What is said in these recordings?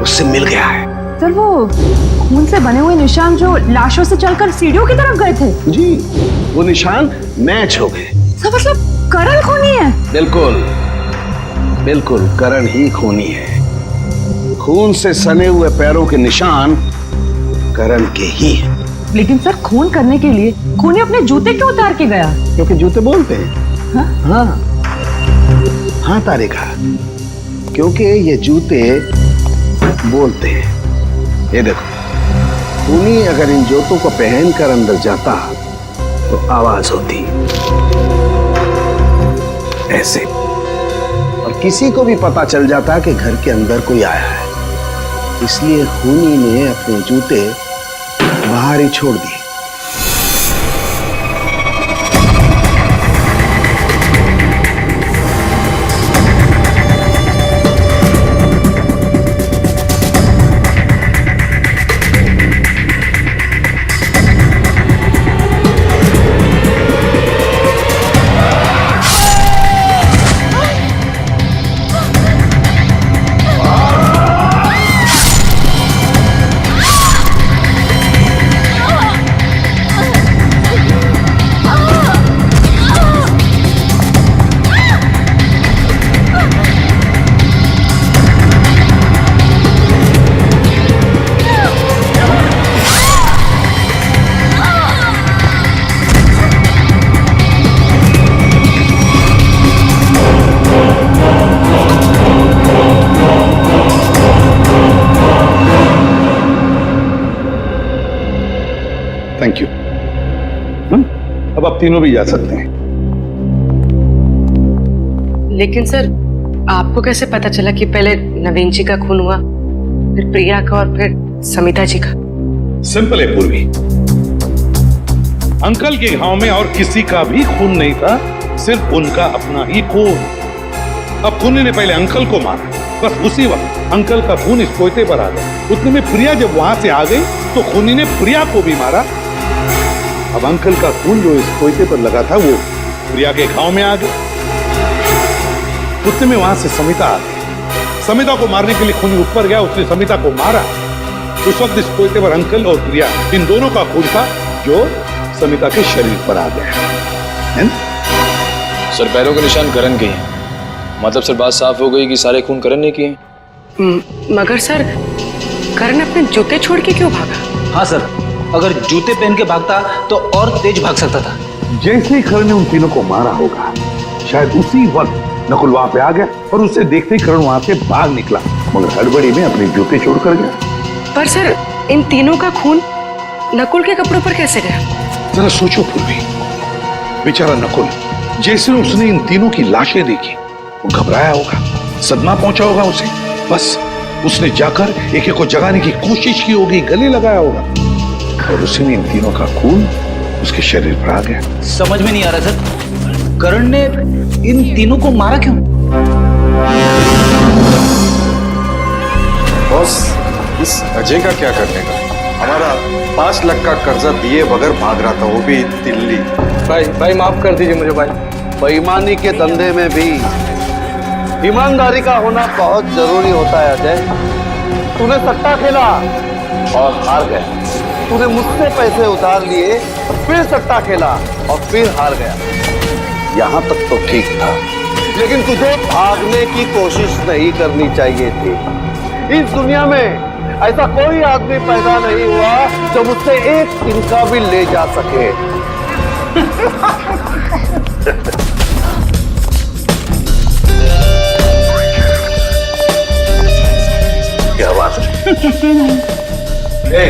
उससे मिल गया है। सर वो खून से बने हुए निशान जो लाशों से चलकर सीढ़ियों की तरफ गए थे। जी, वो निशान मैच हो गए। सर मतलब करण खूनी है? बिल्कुल बिल्कुल, करण ही खूनी है। खून से सने हुए पैरों के निशान करण के ही हैं। लेकिन सर खून करने के लिए खूनी अपने जूते क्यों उतार के गया? क्योंकि जूते बोलते हैं। हाँ हाँ तारिका, क्योंकि ये जूते बोलते हैं। ये देखो, खूनी अगर इन जूतों को पहनकर अंदर जाता तो आवाज होती ऐसे, और किसी को भी पता चल जाता कि घर के अंदर कोई आया है। इसलिए खूनी ने अपने जूते बाहर ही छोड़ दिए। Thank you. अब आप तीनों भी जा सकते हैं। लेकिन सर, आपको कैसे पता चला कि पहले नवीन जी का खून हुआ, फिर प्रिया का और फिर समिता जी का? सिंपल है पूर्वी, अंकल के गांव में और किसी का भी खून नहीं था, सिर्फ उनका अपना ही खून। अब खूनी ने पहले अंकल को मारा, बस उसी वक्त अंकल का खून इस कोयते पर आ गया। उतने में प्रिया जब वहां से आ गई तो खूनी ने प्रिया को भी मारा। अब अंकल का खून जो इस कोयते पर लगा था वो प्रिया के गांव में आ गया। उतने में वहां से समिता आ गई। समिता को मारने के लिए खूनी ऊपर गया, उसने समिता को मारा। उस वक्त इस कोयते पर अंकल और प्रिया, इन दोनों का खून था जो समिता के शरीर पर आ गया है। सर पैरों के निशान करण के हैं, मतलब सर बात साफ हो गई कि सारे खून करण ने किए। मगर सर, करण अपने जूते छोड़ के क्यों भागा? हाँ सर, अगर जूते पहन के भागता तो और तेज भाग सकता था। जैसे ही करण ने उन तीनों को मारा होगा, शायद उसी वक्त नकुल वहां पे आ गया और उसे देखते ही करण वहां से भाग निकला, मगर हड़बड़ी में अपने जूते छोड़कर गया। पर सर, इन तीनों का खून नकुल के कपड़ों पर कैसे गया? जरा सोचो पूर्वी, बेचारा नकुल, जैसे उसने इन तीनों की लाशें देखी वो घबराया होगा, सदमा पहुंचा होगा उसे। बस उसने जाकर एक एक को जगाने की कोशिश की होगी, गले लगाया होगा, और उसी में इन तीनों का खून उसके शरीर पर आ गया। समझ में नहीं आ रहा सर, करण ने इन तीनों को मारा क्यों? बॉस, इस अजय का क्या करने का? हमारा 5 लाख का कर्जा दिए बगैर भाग रहा था, वो भी दिल्ली। भाई माफ कर दीजिए मुझे भाई। बेईमानी के धंधे में भी ईमानदारी का होना बहुत जरूरी होता है अजय। तूने सट्टा खेला और हार गया। तूने मुझसे पैसे उधार लिए, फिर सट्टा खेला और फिर हार गया। यहाँ तक तो ठीक था, लेकिन तुझे भागने की कोशिश नहीं करनी चाहिए थी। इस दुनिया में ऐसा कोई आदमी पैदा नहीं हुआ जो मुझसे एक तिनका भी ले जा सके। क्या बात है?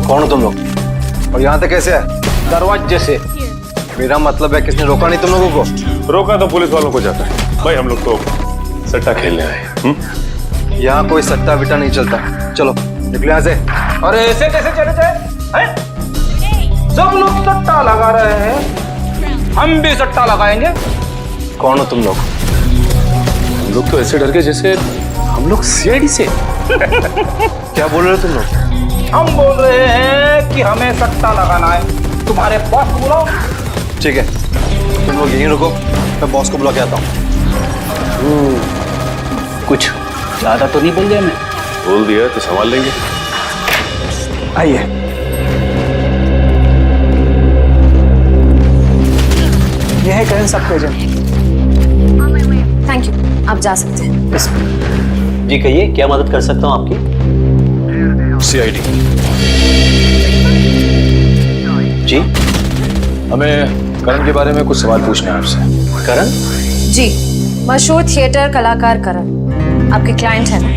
कौन हो तुम लोग और यहाँ तक कैसे है? दरवाजे से। मेरा मतलब है किसने रोका नहीं तुम लोगों को? रोका तो पुलिस वालों को जाता है भाई, हम लोग तो सट्टा खेलने आए। यहाँ कोई सट्टा बिट्टा नहीं चलता, चलो निकले यहाँ से। अरे ऐसे कैसे चले जाए? सब लोग सट्टा लगा रहे हैं, हम भी सट्टा लगाएंगे। कौन हो तुम लोग? हम लोग तो ऐसे डर गए जैसे हम लोग सीआईडी से। क्या बोल रहे हो तुम लोग? हम बोल रहे हैं कि हमें सट्टा लगाना है, तुम्हारे बॉस को बुलाओ। ठीक है, तुम लोग यहीं रुको, मैं बॉस को बुला के आता हूँ। कुछ ज्यादा तो नहीं बोल गया मैं? बोल दिया तो संभाल लेंगे। आइए। ये है करण सब एजेंट। थैंक यू, आप जा सकते हैं। जी कहिए, क्या मदद कर सकता हूँ आपकी? सीआईडी जी हमें करण के बारे में कुछ सवाल पूछने हैं आपसे। करण? जी, मशहूर थिएटर कलाकार करण आपके क्लाइंट हैं ना?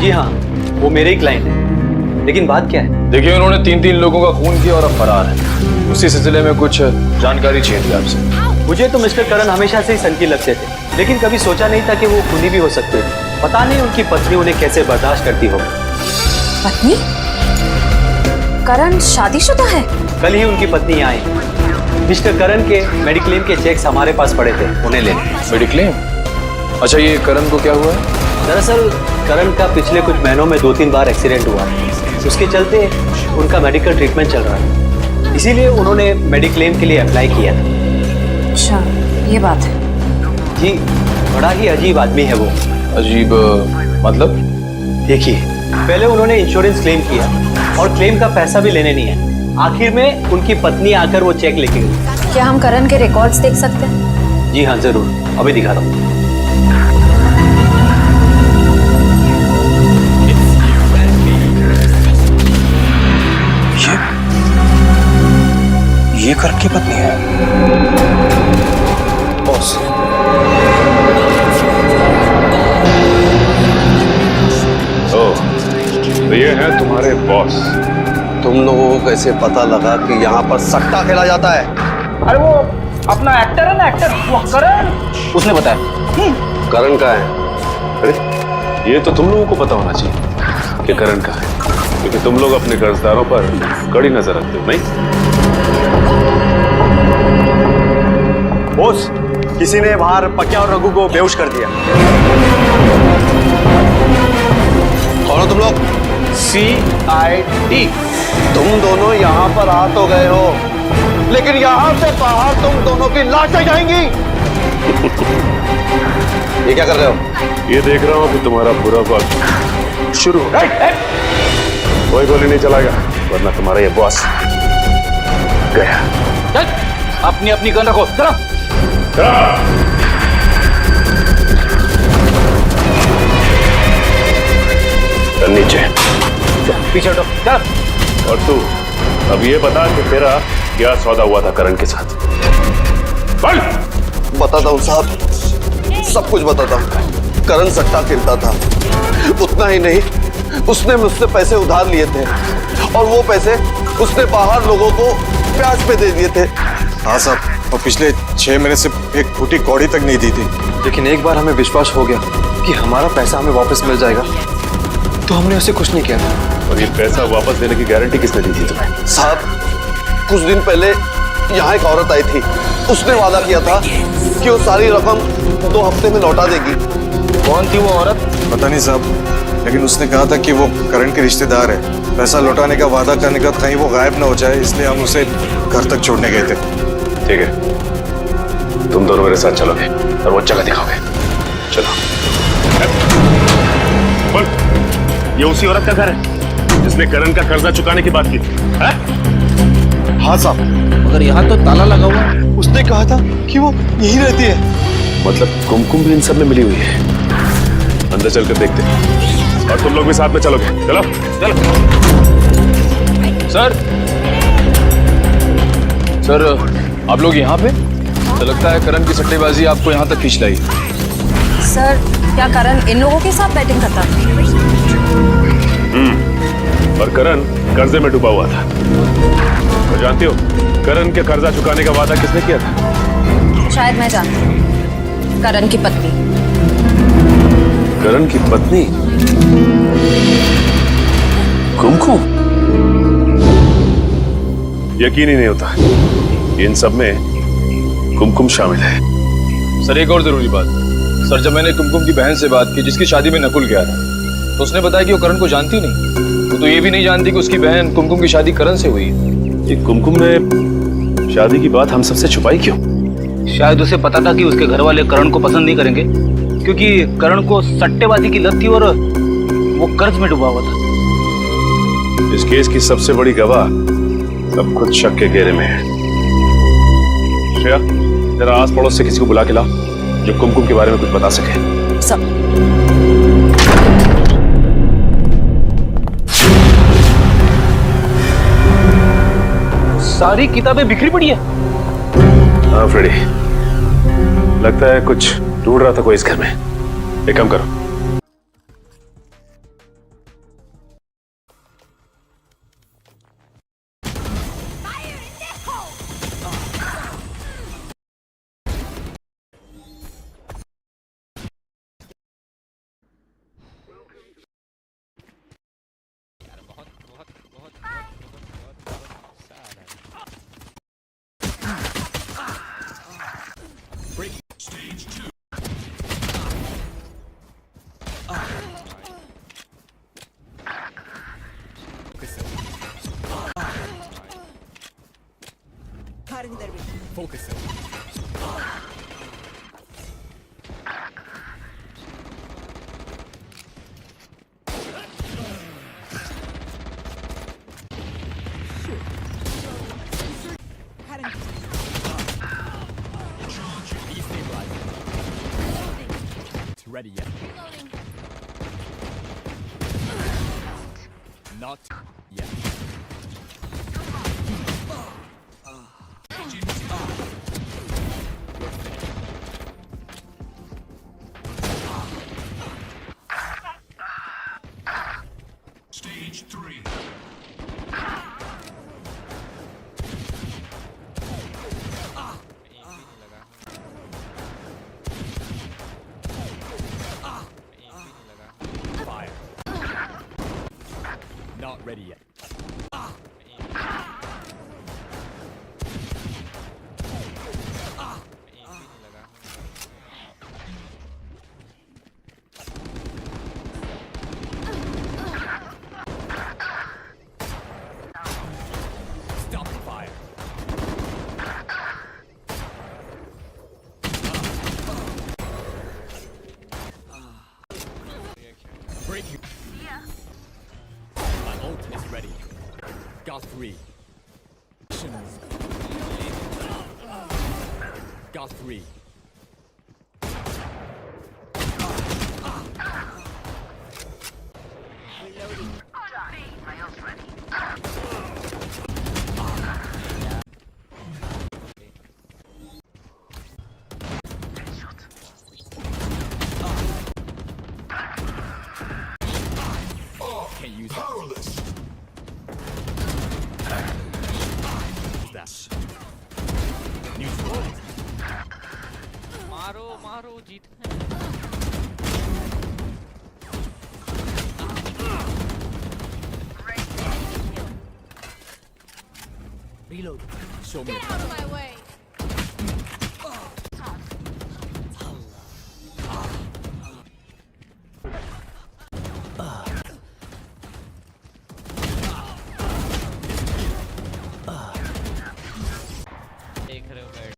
जी हाँ, वो मेरे ही क्लाइंट हैं। लेकिन बात क्या है? देखिए, उन्होंने 3 लोगों का खून किया और अब फरार है। उसी सिलसिले में कुछ जानकारी चाहिए थी आपसे। मुझे तो मिस्टर करण हमेशा से ही सनकी लगते थे, लेकिन कभी सोचा नहीं था कि वो खूनी भी हो सकते थे। पता नहीं उनकी पत्नी उन्हें कैसे बर्दाश्त करती हो। पत्नी? करण शादीशुदा है? कल ही उनकी पत्नी आई। मिस्टर करण के मेडिक्लेम के चेक्स हमारे पास पड़े थे, उन्हें लेने। मेडिक्लेम? अच्छा, ये करण को क्या हुआ है? दरअसल करण का पिछले कुछ महीनों में 2-3 बार एक्सीडेंट हुआ है। उसके चलते उनका मेडिकल ट्रीटमेंट चल रहा है, इसीलिए उन्होंने मेडिक्लेम के लिए अप्लाई किया। अच्छा, ये बात है। जी, बड़ा ही अजीब आदमी है वो। अजीब मतलब? देखिए, पहले उन्होंने इंश्योरेंस क्लेम किया और क्लेम का पैसा भी लेने नहीं है। आखिर में उनकी पत्नी आकर वो चेक लेके गई। क्या हम करण के रिकॉर्ड्स देख सकते हैं? जी हाँ, जरूर, अभी दिखा रहा हूँ। ये करण की पत्नी है। बॉस, तो ये है तुम्हारे बॉस। तुम लोगों को कैसे पता लगा कि यहाँ पर सट्टा खेला जाता है? अरे वो अपना एक्टर है ना, एक्टर, वो करण, उसने बताया। करण का है? अरे ये तो तुम लोगों को पता होना चाहिए कि करण का है, क्योंकि तुम लोग अपने कर्जदारों पर कड़ी नजर रखते हो, नहीं? बॉस, किसी ने बाहर पक्या और रघु को बेहोश कर दिया। कौन हो तुम लोग? CID। तुम दोनों यहाँ पर आ तो गए हो, लेकिन यहाँ से बाहर तुम दोनों की लाशें जाएंगी। ये क्या कर रहे हो? ये देख रहा हूँ कि तुम्हारा बुरा वक्त शुरू हो। कोई गोली नहीं चलाएगा, वरना तुम्हारा ये बॉस गया। अपनी अपनी गन रखो, चलो। नीचे पीछे हटो, चलो। और तू अब ये बता कि तेरा क्या सौदा हुआ था करण के साथ? बोल। बताता हूँ साहब, सब कुछ बताता हूँ। करण सट्टा खेलता था, उतना ही नहीं, उसने मुझसे पैसे उधार लिए थे और वो पैसे उसने बाहर लोगों को ब्याज पे दे दिए थे। हाँ साहब, और पिछले 6 महीने से एक फूटी कौड़ी तक नहीं दी थी। लेकिन एक बार हमें विश्वास हो गया कि हमारा पैसा हमें वापस मिल जाएगा, तो हमने उसे कुछ नहीं किया। और ये पैसा वापस देने की गारंटी किसने दी थी तुम्हें? साहब, कुछ दिन पहले यहाँ एक औरत आई थी, उसने वादा किया था कि वो सारी रकम 2 हफ्ते में लौटा देगी। कौन थी वो औरत? पता नहीं साहब, लेकिन उसने कहा था कि वो करण के रिश्तेदार है। पैसा लौटाने का वादा करने का कहीं वो गायब ना हो जाए, इसलिए हम उसे घर तक छोड़ने गए थे। ठीक है, तुम दोनों मेरे साथ चलोगे और वो जगह दिखाओगे। चलो। बोल, ये उसी औरत का घर है जिसने करण का कर्जा चुकाने की बात की थी? हाँ साहब, मगर यहाँ तो ताला लगा हुआ है। उसने कहा था कि वो यहीं रहती है। मतलब कुमकुम भी इन सब में मिली हुई है। अंदर चलकर देखते हैं, और तुम लोग भी साथ में चलोगे। चलो चलो। सर, आप लोग यहाँ पे? तो लगता है करण की सट्टेबाजी आपको यहाँ तक खींच लाई। सर, क्या करण इन लोगों के साथ बैटिंग करता था? और करण कर्जे में डूबा हुआ था। तो जानती हो करण के कर्जा चुकाने का वादा किसने किया था? शायद मैं जानती हूँ, करण की पत्नी। करण की पत्नी कुमकुम? यकीन ही नहीं होता इन सब में कुमकुम शामिल है। सर, एक और जरूरी बात। सर, जब मैंने कुमकुम की बहन से बात की जिसकी शादी में नकुल गया था, तो उसने बताया कि वो करण को जानती नहीं। वो तो ये भी नहीं जानती कि उसकी बहन कुमकुम की शादी करण से हुई है। ये कुमकुम ने शादी की बात हम सबसे छुपाई क्यों? शायद उसे पता था कि उसके घर वाले करण को पसंद नहीं करेंगे, क्योंकि करण को सट्टेबाजी की लत थी और वो कर्ज में डूबा हुआ था। इस केस की सबसे बड़ी गवाह अब खुद शक के घेरे में है। श्रेया, तेरा आस पड़ोस से किसी को बुला के ला जो कुमकुम के बारे में कुछ बता सके। सब सारी किताबें बिखरी पड़ी है। हाँ फ्रेडी, लगता है कुछ ढूंढ रहा था कोई इस घर में। एक काम करो, Ready yet? Not yet. Stage 3. Not ready yet. Stop the fire. Break you. My ult is ready. Got 3. Got 3. Can't use powerless. That's neutral. मारो मारो जीत Reload. Show me. Get out of my way. देख रहे हो बैठ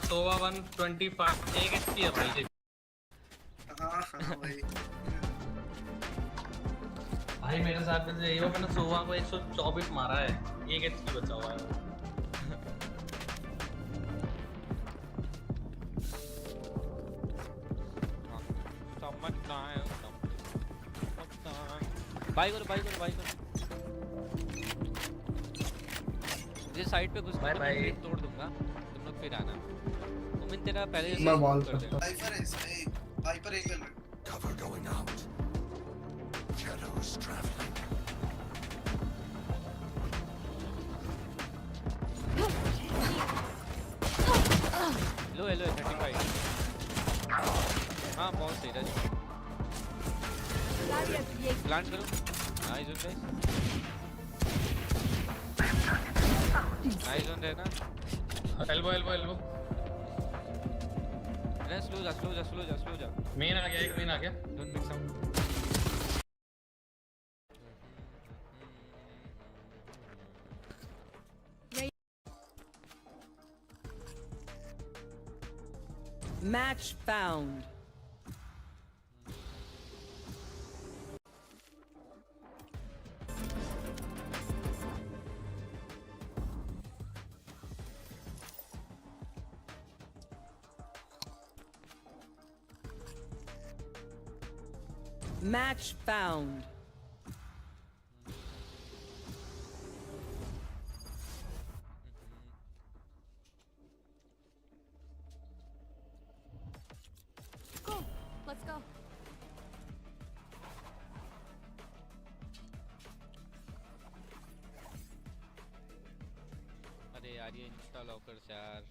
सोवा 125 एक HP है भाई। भाई मेरे साथ में से मैंने सोवा को 124 मारा है, एक एचपी बचा हुआ है। समझ कहाँ है भाई करो भाई करो भाई करो मुझे साइड पे घुस मैं तोड़ दूंगा, तुम लोग फिर आना। उमिन तेरा पहले से मैं वॉल कर दूंगा। वाइपर एक मिनट cover going out shadows travelling yellow है 35। हाँ बहुत सही राज। प्लांट करो। Nice one guys. Nice one रहना। Elbow elbow elbow. स्लो जा। मेन आ गया, एक मेन आ गया। Don't mix out. Match found. Match found. Let's go. अरे यार ये इंस्टा लॉकर्स यार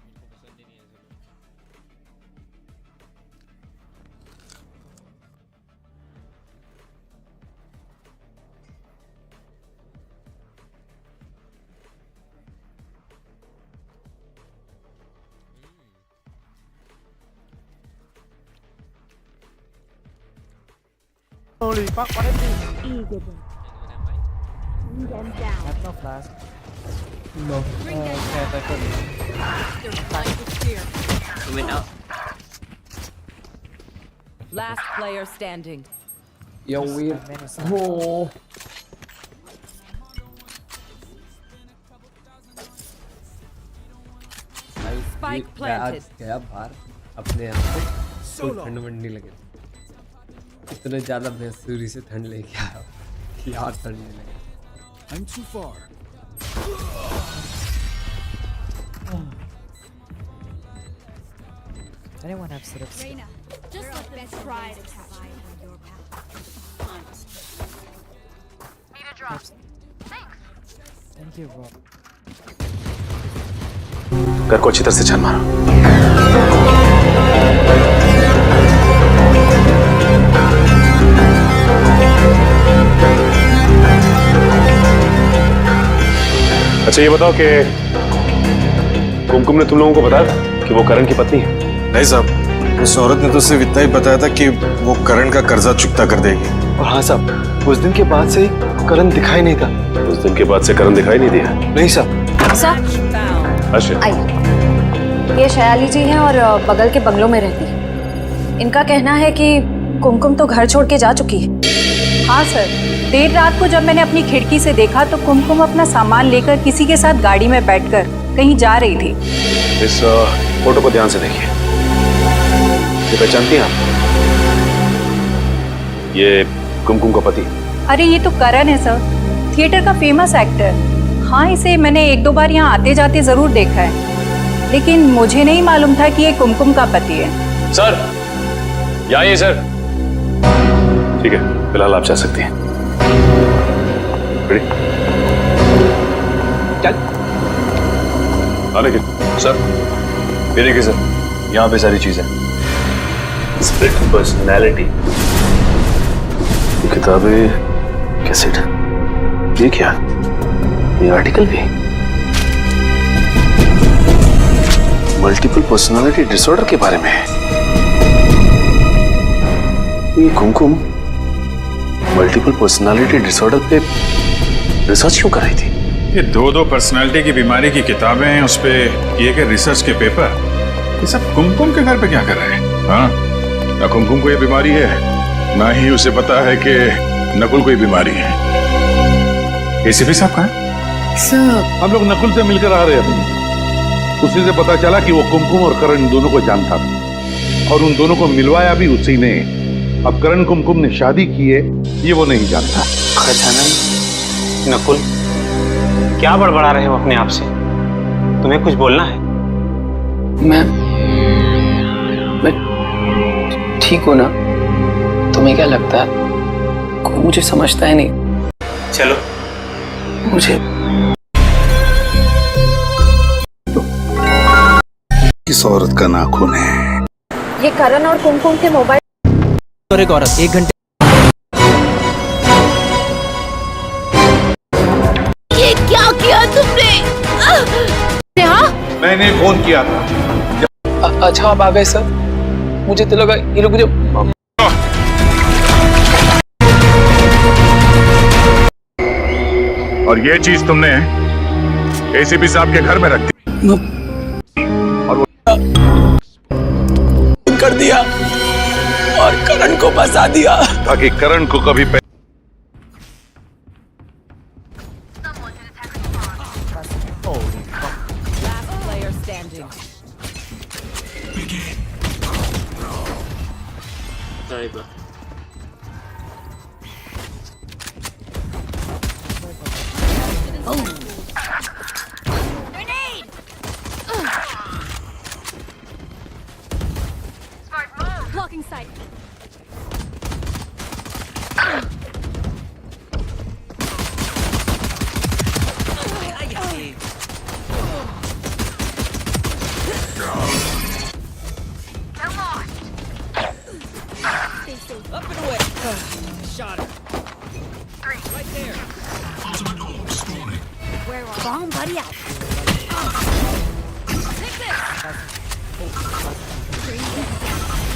मेरे को पसंद ही नहीं है सब। Holy fuck, what is this? Have no flash. No. Last player standing. Yo, weird. Oh. Spike planted. गया बाहर अपने यहाँ पे कोई ठंड वंड नहीं लगे। इतने ज्यादा बेसुरी से ठंड लेके आया कि यार ठंड नहीं लगे। I'm too far. Anyone have sit ups? Reina, just let them try to catch me on your path. Need a drop. Thank you, bro. घर को अच्छी तरह से छान मारो। अच्छा ये बताओ कि कुमकुम ने तुम लोगों को बताया था कि वो करण की पत्नी है? नहीं साहब, उस औरत ने तो सिर्फ इतना ही बताया था कि वो करण का कर्जा चुकता कर देगी। और हाँ साहब, उस दिन के बाद से करण दिखाई नहीं था। उस दिन के बाद से करण दिखाई नहीं दिया? नहीं साहब। सर अच्छा आइए, ये शयाली जी हैं और बगल के बंगलों में रहती है। इनका कहना है कि कुमकुम तो घर छोड़ के जा चुकी है। हाँ सर, देर रात को जब मैंने अपनी खिड़की से देखा तो कुमकुम अपना सामान लेकर किसी के साथ गाड़ी में बैठकर कहीं जा रही थी। इस फोटो को ध्यान से देखिए। ये पहचानती हैं आप? ये कुमकुम का पति। अरे ये तो करण है सर, थिएटर का फेमस एक्टर। हाँ, इसे मैंने एक दो बार यहाँ आते जाते जरूर देखा है, लेकिन मुझे नहीं मालूम था कि ये कुमकुम का पति है। सर, यहाँ आइए सर। ठीक है, फिलहाल आप जा सकती हैं। चल। लेकिन सर, ये देखिए सर, यहाँ पे सारी चीजें। स्प्लिट पर्सनैलिटी, किताबें, कैसेट, ये क्या? ये आर्टिकल भी। मल्टीपल पर्सनालिटी डिसऑर्डर के बारे में है। ये कुमकुम मल्टीपल पर्सनालिटी डिसऑर्डर पे रिसर्च क्यों कर रही थी? ये दो पर्सनालिटी की बीमारी की किताबें, उस पे किए गए रिसर्च के पेपर, ये सब कुमकुम के घर पे क्या कर रहे हैं? हाँ, ना कुमकुम को ये बीमारी है, ना ही उसे पता है कि नकुल को ये बीमारी है। एसीपी साहब कहाँ हैं? हम लोग नकुल से मिलकर आ रहे हैं। उसी से पता चला कि वो कुमकुम और करण दोनों को जानता था और उन दोनों को मिलवाया भी उसी ने। अब करण कुमकुम ने शादी की है, ये वो नहीं जानता। खजानन, नकुल, क्या बड़बड़ा रहे हो अपने आप से? तुम्हें कुछ बोलना है? मैं ठीक हूं ना? तुम्हें क्या लगता है? कोई मुझे समझता है नहीं। चलो। मुझे किस औरत का नाखून है? ये करण और कुमकुम के मोबाइल। और एक औरत 1 घंटे। ये क्या किया तुमने? मैंने फोन किया था। अच्छा आप आ गए सर, मुझे तो लगा ये लोग मुझे और ये चीज तुमने एसीपी साहब के घर में रख दी और वो कर दिया और करण को फंसा दिया ताकि करण को कभी Last player standing. Grenade! Blocking sight. Up and away. Shot her. Right there. Where are bomb buddy out? Take this.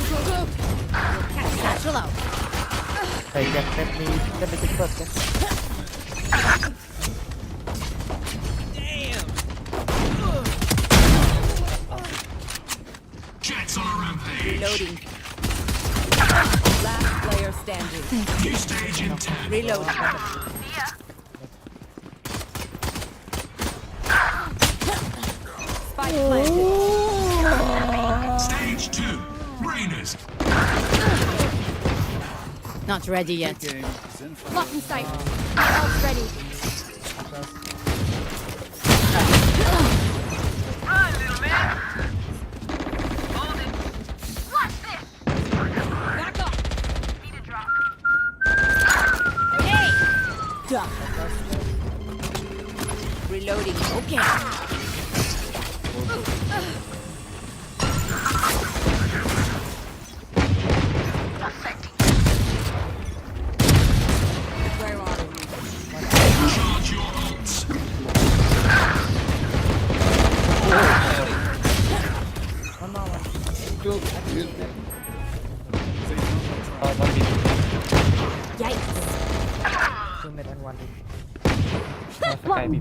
Go, go. Catch satchel out. Hey, let me take first. Damn. Jets on a rampage. Reloading. Last player standing. New stage in 10. Reloading. Spike planted. Stage 2. Rainers. Not ready yet. Blocking sight. Ult's ready. Run, little man. Hold it. Watch this. Back up. Need a drop. Hey. Duck. Reloading. Okay. Where are we? Charge your ults. Yikes. 2 mid and 1 mid. One.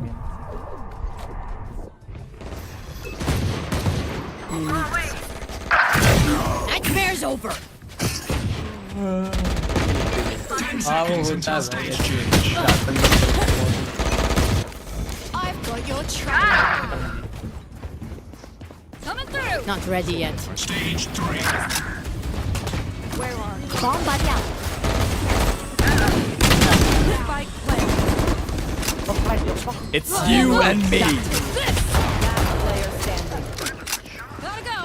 Nightmare's over. 10 seconds until stage change. I've got your track. Coming through. Not ready yet. Stage 3. Where are you? Bomb buddy out. Spike planted. It's you and me. Last player standing. Gotta go.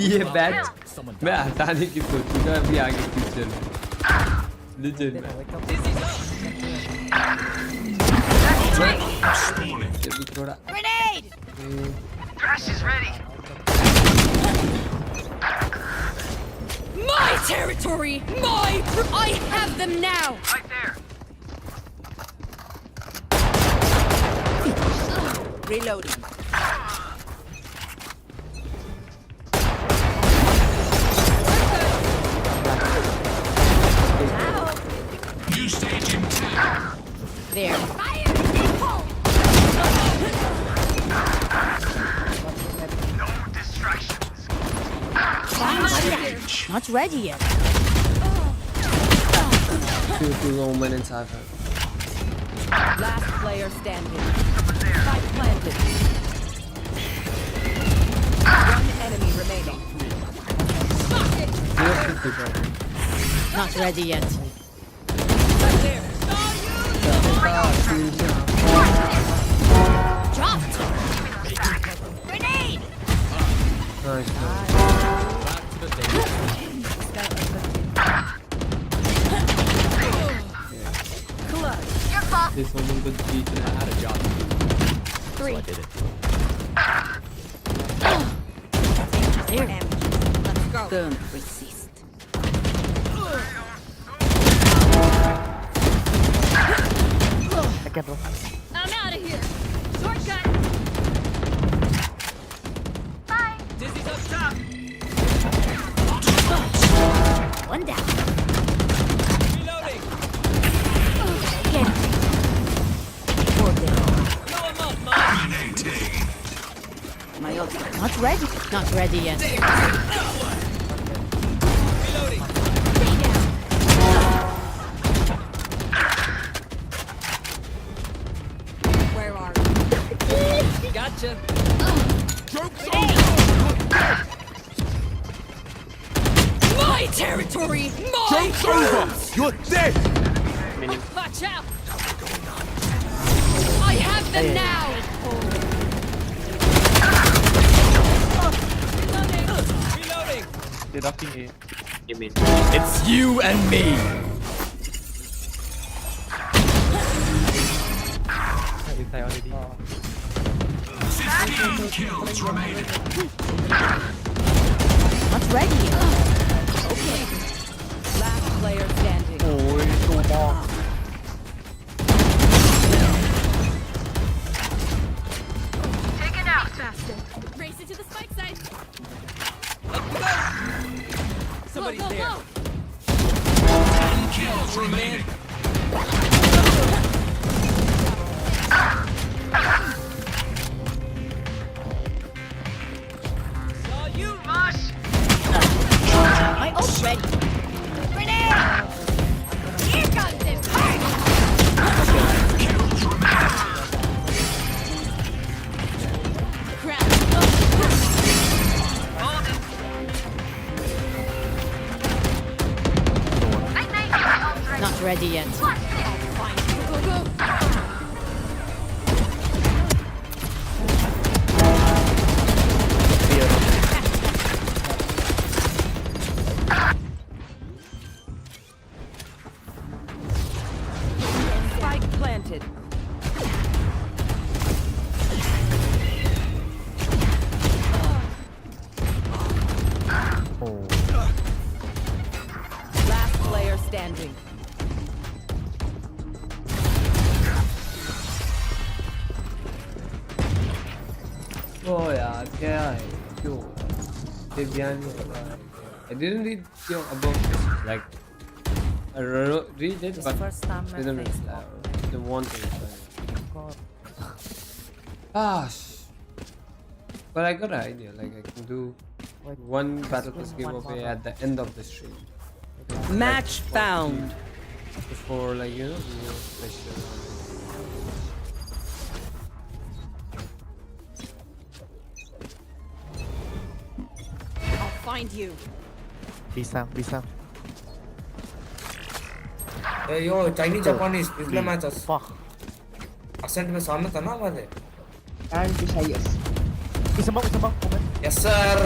ये bat मैं हटाने की सोचूंगा अभी आगे future में legend थोड़ा Grenade. Thrash is ready. My territory. I have them now. Right there. Reloading. New stage in 10. There. No distractions. Not ready yet. Two women inside her. Last player standing. Spike planted. One enemy remaining. Not ready yet. Dropped. Grenade. Nice. This woman could teach and I had a job. 3. So I did it. Let's go. Don't resist. Again, bro. I'm out of here. Shortcut. Bye. Dizzy's up top. One down. Reloading. Get him. My ultimate. Not ready. Not ready yet. Reloading. Where are you? Gotcha. Joke's my territory. My Joke's over. You're dead. Watch out. I have them now. Reloading. Deducting A. It's you and me. I already. Kills remaining. Not ready yet. Okay. Last player standing. Oh, it's so long. Taken out. Faster. Race it to the spike site. Somebody's go, go, there. Go. 10 kills remaining. Saw you, Rush. My ult ready. Grenade. Here comes the party. Kills remaining. Crap. Not ready yet. Fine. Go, go. Spike planted. Last player standing. Oh यार क्या है क्यों ये ध्यान नहीं हो रहा है I didn't read about this like I read it but didn't the one thing but I got an idea like I can do one battle pass giveaway at the end of the stream Match found. before like you know special Find you. Bisa. Hey yo, Chinese Japanese पिछले match accent में सामने था ना हमारे And yes. Isambang. Yes sir.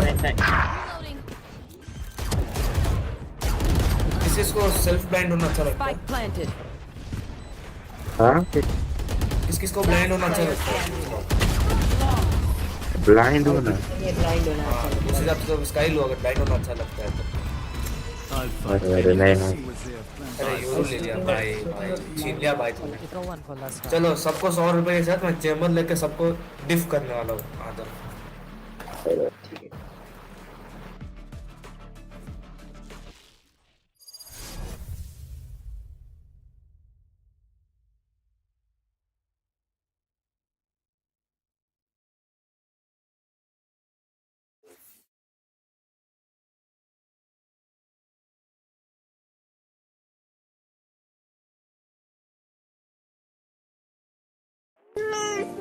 किसको self blind होना अच्छा लगता है? Spike planted. हाँ? किसको ब्लाइंड होना अच्छा लगता है? ब्लाइंड होना उसी हिसाब से स्काई लो अगर ब्लाइंड होना अच्छा लगता है तो अरे नहीं अरे यूरो ले लिया भाई छीन लिया भाई तुमने चलो सबको 100 रुपए के साथ मैं चेम्बर लेके सबको डिफ करने वाला हूँ आधा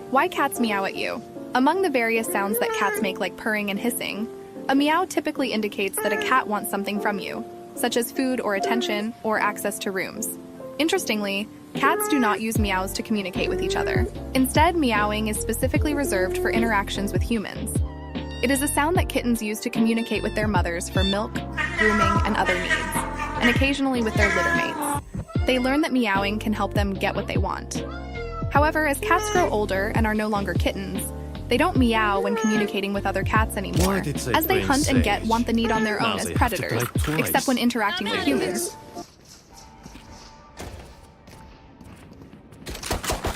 Why cats meow at you? Among the various sounds that cats make, like purring and hissing, a meow typically indicates that a cat wants something from you, such as food or attention or access to rooms. Interestingly, cats do not use meows to communicate with each other. Instead, meowing is specifically reserved for interactions with humans. It is a sound that kittens use to communicate with their mothers for milk, grooming, and other needs, and occasionally with their litter mates. They learn that meowing can help them get what they want. However, as cats grow older and are no longer kittens, they don't meow when communicating with other cats anymore, as they hunt and get want the need on their own as predators, except when interacting with humans.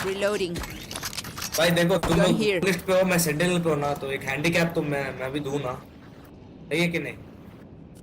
Reloading. भाई देखो तुम लोग list पे हो, मैं sentinel पे हो ना, तो एक हैंडीकैप तो मैं भी दूं ना, सही है कि नहीं?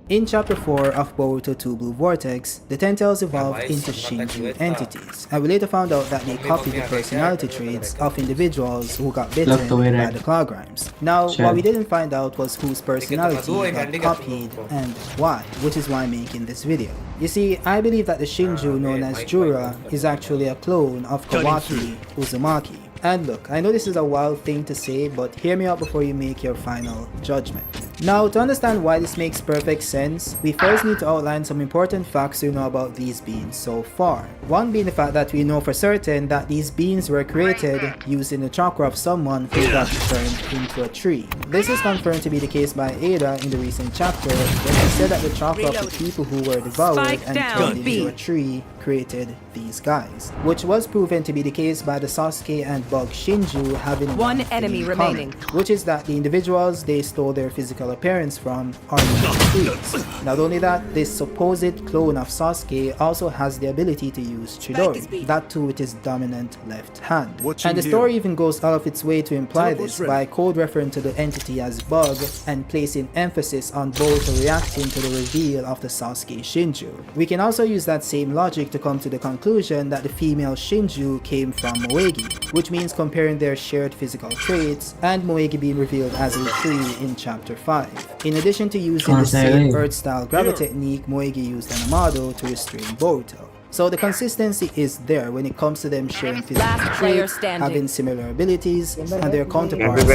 In Chapter 4 of Boruto 2 Blue Vortex, the Tentacles evolved into Shinju entities, and we later found out that they copied the personality traits of individuals who got bitten by the claw grimes. Now, what we didn't find out was whose personality got copied and why, which is why I'm making this video. You see, I believe that the Shinju known as Jura is actually a clone of Kawaki Uzumaki. And look, I know this is a wild thing to say, but hear me out before you make your final judgment. Now, to understand why this makes perfect sense, we first need to outline some important facts we know about these beings so far. One being the fact that we know for certain that these beings were created using the chakra of someone who got turned into a tree. This is confirmed to be the case by Ada in the recent chapter, when he said that the chakra of the people who were devoured and turned into a tree created these guys, which was proven to be the case by the Sasuke and Bug Shinju having one enemy remaining, which is that the individuals they stole their physical appearance from are not trees. Not only that, this supposed clone of Sasuke also has the ability to use Chidori, that too with his dominant left hand. And the story even goes out of its way to imply this by code referring to the entity as Bug and placing emphasis on Boruto reacting to the reveal of the Sasuke Shinju. We can also use that same logic to come to the conclusion that the female Shinju came from Moegi, which means comparing their shared physical traits and Moegi being revealed as a tree in chapter 5. In addition to using the same Earth-style grabber technique, Moegi used an Amado to restrain Boruto. So the consistency is there when it comes to them sharing physical traits, having similar abilities, and their counterparts.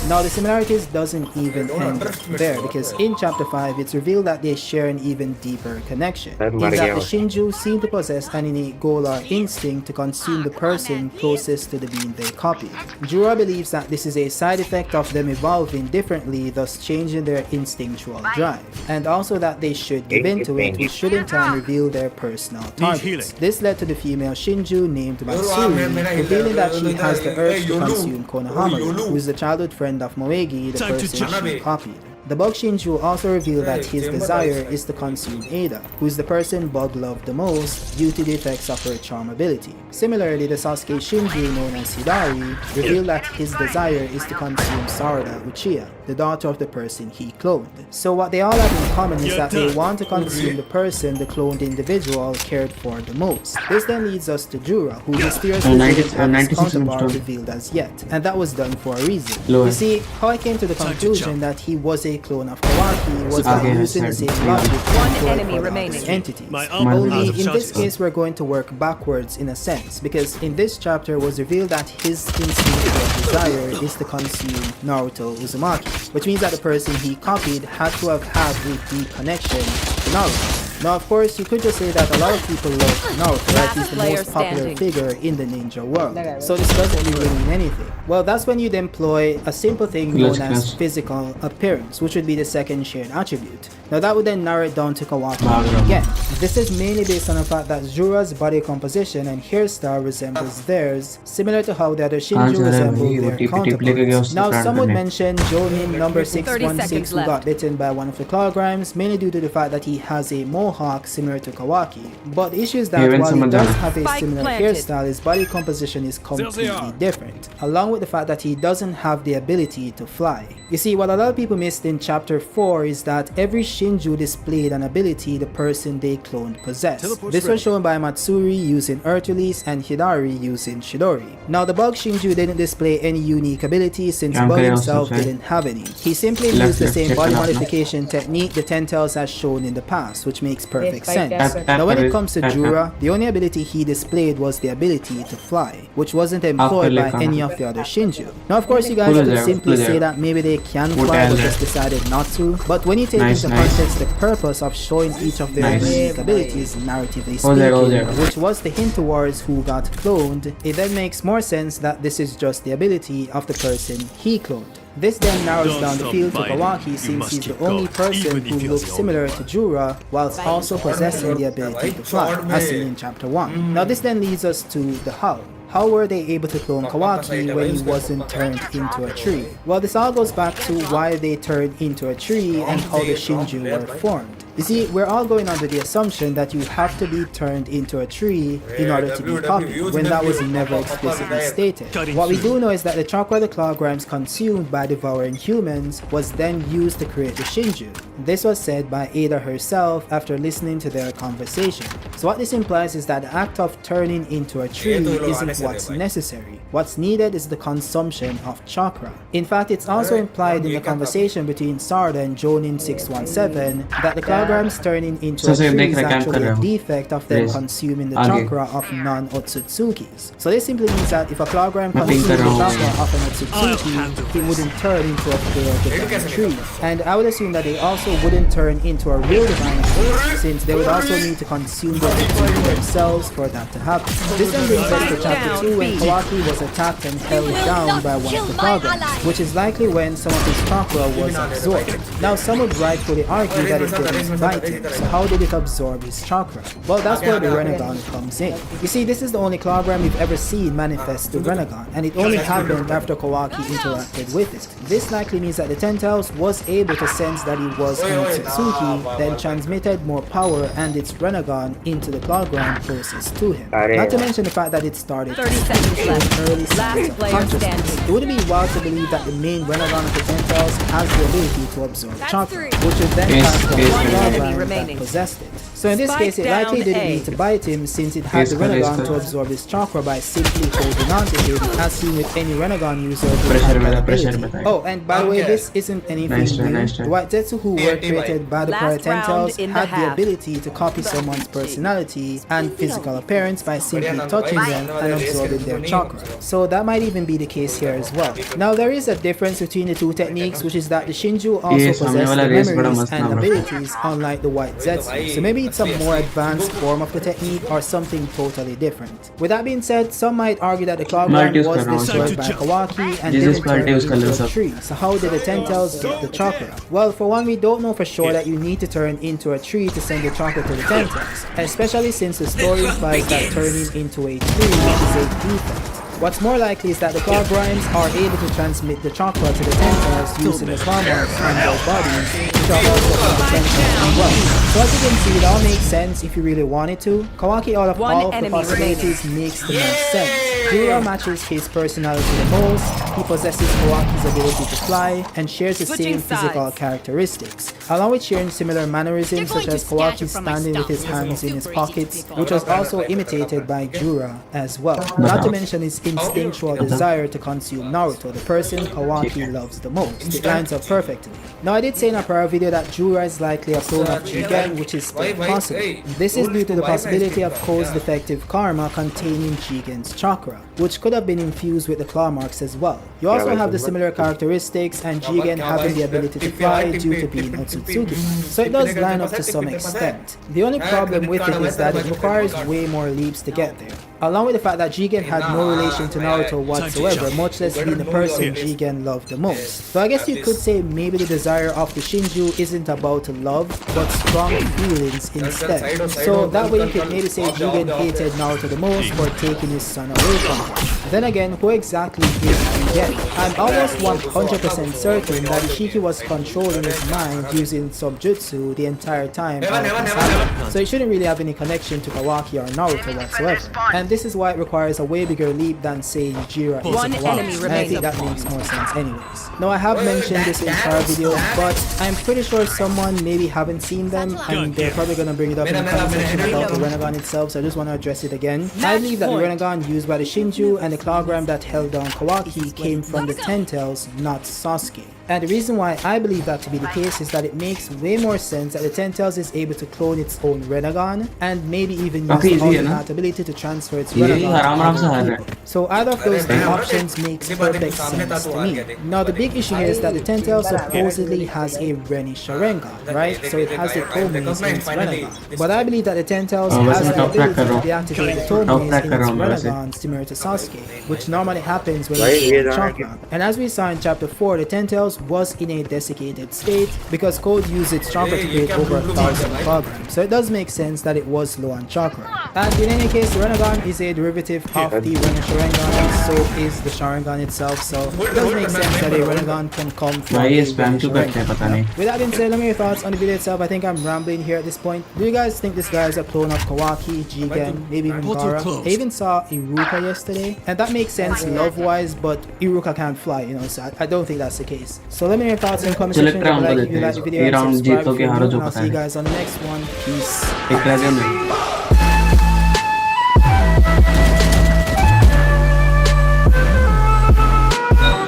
Now the similarities doesn't even end there, because in chapter 5 it's revealed that they share an even deeper connection, in that the Shinju seem to possess an innate goal or instinct to consume the person closest to the being they copied. Jura believes that this is a side effect of them evolving differently, thus changing their instinctual drive, and also that they should give in to it, which should in time reveal their personal targets. This led to the female Shinju named Matsuri revealing that she has the urge to consume Konohamaru, who is the childhood friend of Moegi, the person she copied. The Bug Shinju also revealed that his desire is to consume Ada, who is the person Bug loved the most due to the effects of her charm ability. Similarly, the Sasuke Shinju known as Hidari revealed that his desire is to consume Sarada Uchiha, the daughter of the person he cloned. So what they all have in common is that they want to consume the person the cloned individual cared for the most. This then leads us to Jura, who mysteriously didn't have his counterpart revealed as yet, and that was done for a reason. You see, how I came to the conclusion that he was a clone of Kawaki was by using the same logic to entities. Only in this case we're going to work backwards in a sense, because in this chapter it was revealed that his instinct or desire is to consume Naruto Uzumaki, which means that the person he copied had to have had a deep connection to Naruto. Now of course you could just say that a lot of people love Naruto, or at least the most popular figure in the ninja world, so this doesn't really mean anything. Well, that's when you'd employ a simple thing known as physical appearance, which would be the second shared attribute. Now that would then narrow it down to Kawaki again. This is mainly based on the fact that Jura's body composition and hairstyle resembles theirs, similar to how the other Shinju resemble their counterparts. Now some would mention Jonin number 616 who got bitten by one of the claw grimes, mainly due to the fact that he has a mohawk similar to Kawaki. But the issue is that while he does have a similar hairstyle, his body composition is completely different, along with the fact that he doesn't have the ability to fly. You see, what a lot of people missed in chapter 4 is that every Shinju displayed an ability the person they cloned possessed. This was shown by Matsuri using Earth Release and Hidari using Chidori. Now the Bug Shinju didn't display any unique abilities since Bug himself didn't have any. He simply used the same body modification technique the Tentacles has shown in the past, which makes perfect sense. Now when it comes to Jura, the only ability he displayed was the ability to fly, which wasn't employed by any of the other Shinju. Now of course you guys could simply say that maybe they can fly but just decided not to, but when you take into context the purpose of showing each of their unique abilities narratively speaking, which was the hint towards who got cloned, it then makes more sense that this is just the ability of the person he cloned. This then narrows down the field to Kawaki since he's the only person who looks similar to Jura whilst also possessing the ability to fly, as seen in Chapter 1. Now this then leads us to the how. How were they able to clone Kawaki when he wasn't turned into a tree? Well, this all goes back to why they turned into a tree and how the Shinju were formed. You see, we're all going under the assumption that you have to be turned into a tree in order to be copied, when that was never explicitly stated. What we do know is that the chakra the Clawgrams consumed by devouring humans was then used to create the Shinju. This was said by Ada herself after listening to their conversation. So what this implies is that the act of turning into a tree isn't what's necessary. What's needed is the consumption of chakra. In fact, it's also implied in the conversation between Sarda and Jonin 617 that the Clawgrams turning into a tree is actually a defect of them consuming the chakra of non-Otsutsuki's. So this simply means that if a Clawgram consumes the chakra of an Otsutsuki, he wouldn't turn into a pure divine tree. And I would assume that they also wouldn't turn into a real divine tree, since they would also need to consume the Otsutsuki themselves for that to happen. This then brings us to Chapter 2 when Kawaki was attacked and held down by one of the Clawgrams, which is likely when some of his chakra was absorbed. Now some would rightfully argue that it didn't bite him, so how did it absorb his chakra? Well, that's where the Renegon comes in. You see, this is the only Clawgram we've ever seen manifest the Renegon, and it only happened after Kawaki interacted with it. This likely means that the Tentals was able to sense that he was an Otsutsuki, then transmitted more power and its Renegon into the Clawgram closest to him. Not to mention the fact that it started 30 seconds left. early signs of consciousness. It wouldn't be wild to believe that the main Renegon of the Tentals has the ability to absorb chakra, which would then pass on to the Clawgram that possessed it. So in this case, it likely didn't need to bite him since it had the Renegon to absorb his chakra by simply holding on to him, as seen with any Renegon user who had that ability. Oh, and by the way, this isn't anything new. The White Zetsu who were created by the Prior Tentals had the ability to copy someone's personality and physical appearance by simply touching them and absorbing their chakra. So that might even be the case here as well. Now there is a difference between the two techniques, which is that the Shinju also possess the memories and abilities unlike the White Zetsu. So maybe it's a more advanced form of the technique or something totally different. With that being said, some might argue that the Clawgram was destroyed by Kawaki and didn't turn into a tree. So how did the Tentals get the chakra? Well, for one, we don't know for sure that you need to turn into a tree to send the chakra to the Tentals, especially since the story implies that turning into a tree is a defect. What's more likely is that the Clawgrams are able to transmit the chakra to the Tentals using the claw marks on their bodies, which are also from the Tentals as well. So as you can see, it all makes sense if you really wanted to. Kawaki, out of all of the possibilities, makes the most sense. Jura matches his personality the most, he possesses Kawaki's ability to fly, and shares the same physical characteristics, along with sharing similar mannerisms such as Kawaki standing with his hands in his pockets, which was also imitated by Jura as well. Not to mention his instinctual desire to consume Naruto, the person Kawaki loves the most. It lines up perfectly. Now I did say in a prior video that Jura is likely a clone of Jigen, which is quite possible. This is due to the possibility of Ko's defective karma containing Jigen's chakra, which could have been infused with the claw marks as well. You also have the similar characteristics and Jigen having the ability to fly due to being Otsutsuki, so it does line up to some extent. The only problem with it is that it requires way more leaps to get there, along with the fact that Jigen had no relation to Naruto whatsoever, much less being the person Jigen loved the most. So I guess you could say maybe the desire of the Shinju isn't about love, but strong feelings instead. So that way you could maybe say Jigen hated Naruto the most for taking his son away from him. Then again, who exactly is Jigen? I'm almost 100% certain that Ishiki was controlling his mind using Subjutsu the entire time all this happened. So it shouldn't really have any connection to Kawaki or Naruto whatsoever. And this is why it requires a way bigger leap than saying Jira is a Kawaki. And I think that makes more sense anyways. Now I have mentioned this in prior videos, but I'm pretty sure someone maybe haven't seen them and they're probably gonna bring it up in the comment section about the Renegon itself, so I just want to address it again. I believe that the Renegon used by the Shinju and the Clawgram that held down Kawaki came from the Tentals, not Sasuke. And the reason why I believe that to be the case is that it makes way more sense that the Ten Tails is able to clone its own Renegon and maybe even use the ultimate ability to transfer its Renegon to other people. So either of those two options makes perfect sense to me. Now the big issue here is that the Ten Tails supposedly has a Reni Sharingan, right? So it has the Tomoes in its Renegon. But I believe that the Ten Tails has the ability to deactivate the Tomoes in its Renegons to mirror to Sasuke, which normally happens when you go on chakra. And as we saw in chapter 4, the Ten Tails was in a desiccated state because Code used its chakra to create over 1,000 programs. So it does make sense that it was low on chakra. And in any case, the Renegon is a derivative of the Reni Sharingan, and so is the Sharingan itself. So it does make sense that a Renegon can come from a Reni Sharingan. With that being said, let me know your thoughts on the video itself. I think I'm rambling here at this point. Do you guys think this guy is a clone of Kawaki, Jigen, maybe even Gaara? I even saw Iruka yesterday, and that makes sense love-wise, but Iruka can't fly, you know, so I don't think that's the case. So let me know your thoughts in the comment section. If you like the video, and subscribe if you're new, and I'll see you guys on the next one. Peace.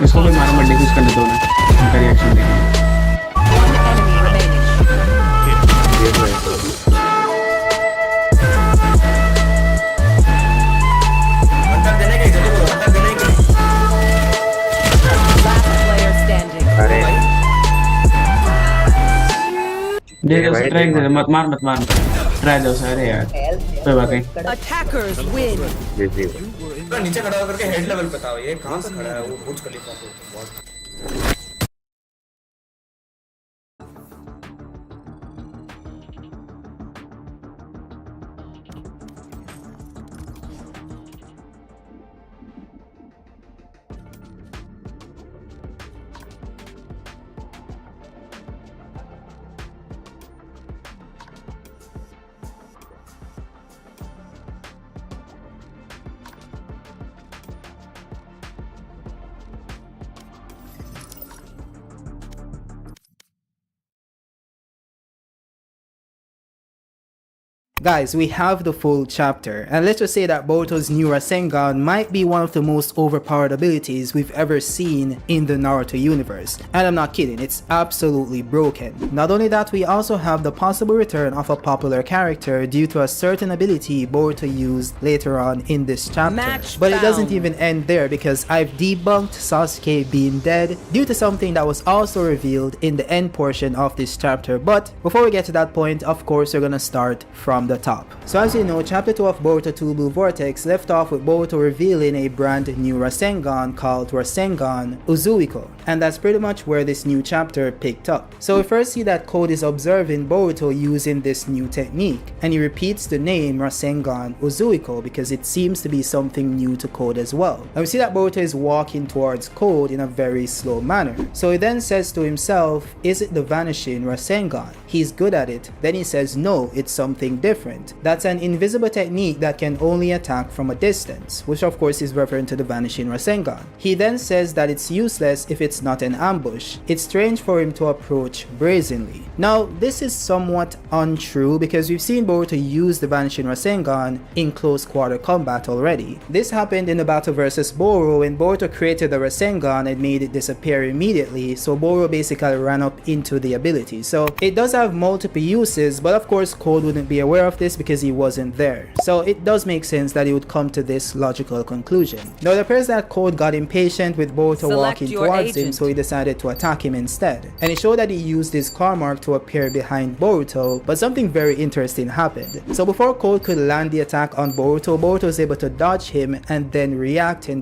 इसको भी मारो multi कुछ कर देता हूँ ना उनका reaction देखिए दे दो स्ट्राइक दे मत मार ट्राई दो सारे यार कोई बात नहीं Attackers win. नीचे खड़ा होकर के हेड लेवल बताओ ये कहाँ से खड़ा है वो बुर्ज खलीफा को Guys, we have the full chapter, and let's just say that Boruto's new Rasengan might be one of the most overpowered abilities we've ever seen in the Naruto universe. And I'm not kidding, it's absolutely broken. Not only that, we also have the possible return of a popular character due to a certain ability Boruto used later on in this chapter. But it doesn't even end there, because I've debunked Sasuke being dead due to something that was also revealed in the end portion of this chapter. But before we get to that point, of course, we're gonna start from the top. So as you know, chapter 2 of Boruto 2 Blue Vortex left off with Boruto revealing a brand new Rasengan called Rasengan Uzuiko, and that's pretty much where this new chapter picked up. So we first see that Code is observing Boruto using this new technique, and he repeats the name Rasengan Uzuiko because it seems to be something new to Code as well. And we see that Boruto is walking towards Code in a very slow manner. So he then says to himself, is it the vanishing Rasengan? He's good at it. Then he says, no, it's something different. That's an invisible technique that can only attack from a distance, which of course is referring to the vanishing Rasengan. He then says that it's useless if it's not an ambush. It's strange for him to approach brazenly. Now, this is somewhat untrue because we've seen Boruto use the vanishing Rasengan in close quarter combat already. This happened in the battle versus Boro when Boruto created the Rasengan and made it disappear immediately, so Boro basically ran up into the ability. So it does have multiple uses, but of course Code wouldn't be aware of this because he wasn't there. So it does make sense that he would come to this logical conclusion. Now it appears that Code got impatient with Boruto walking towards him, so he decided to attack him instead. And it showed that he used his car mark to appear behind Boruto, but something very interesting happened. So before Code could land the attack on Boruto, Boruto was able to dodge him and then react in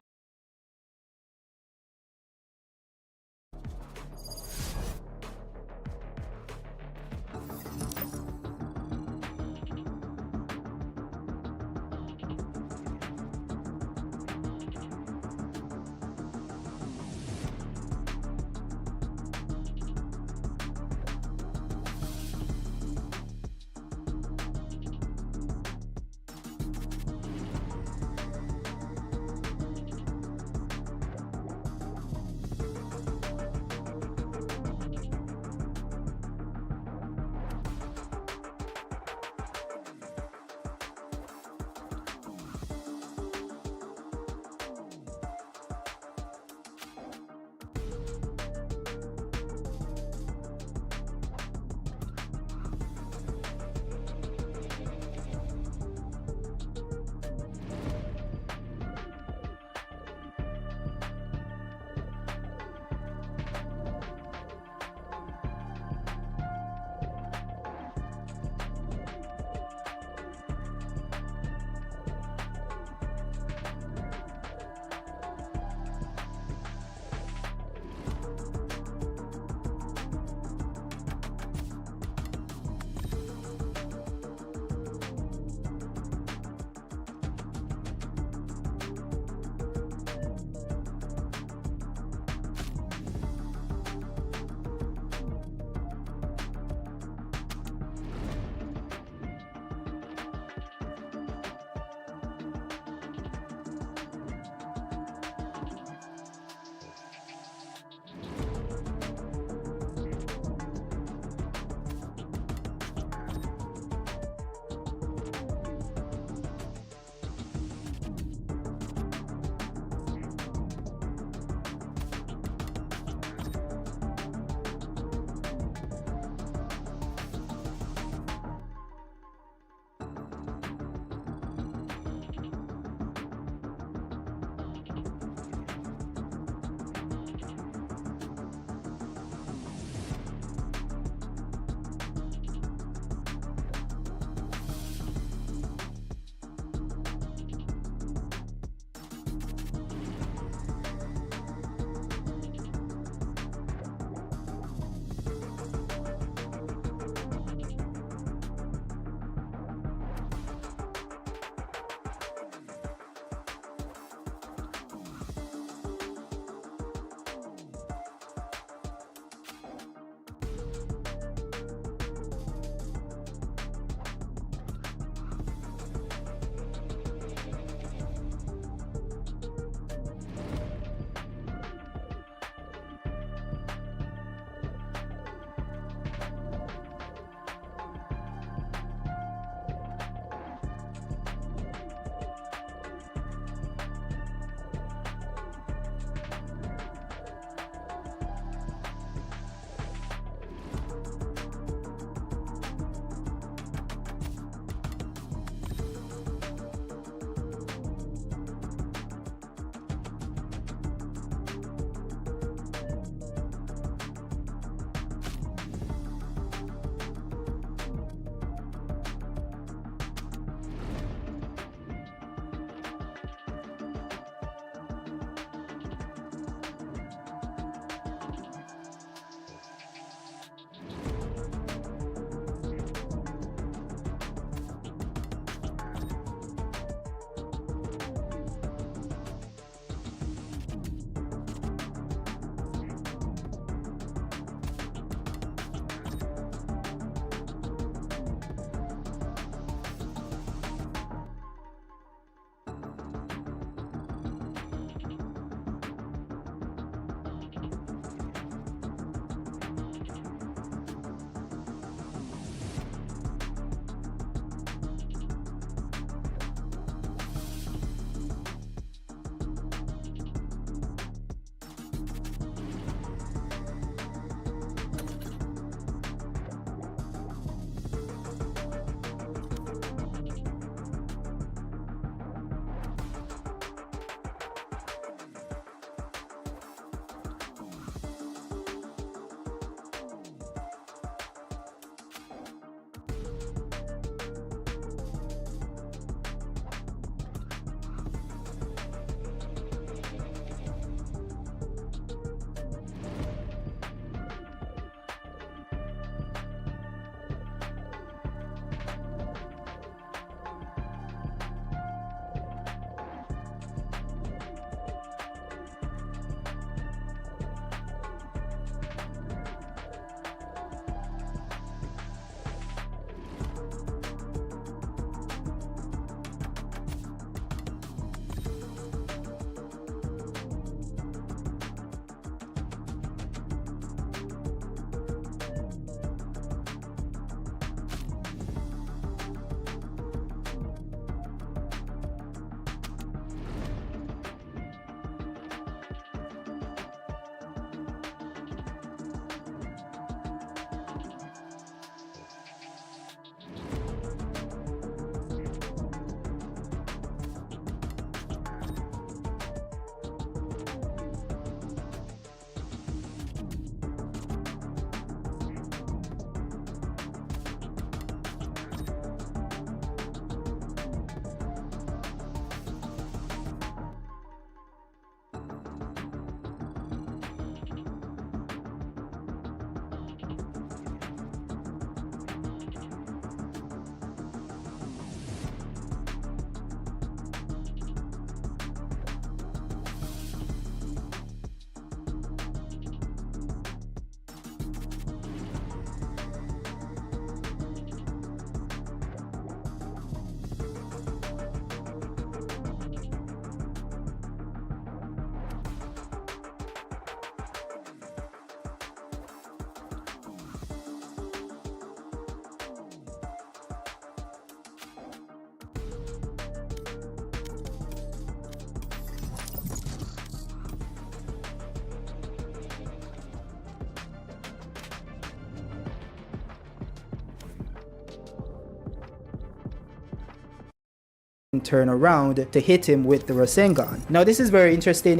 turn around to hit him with the Rasengan. Now this is very interesting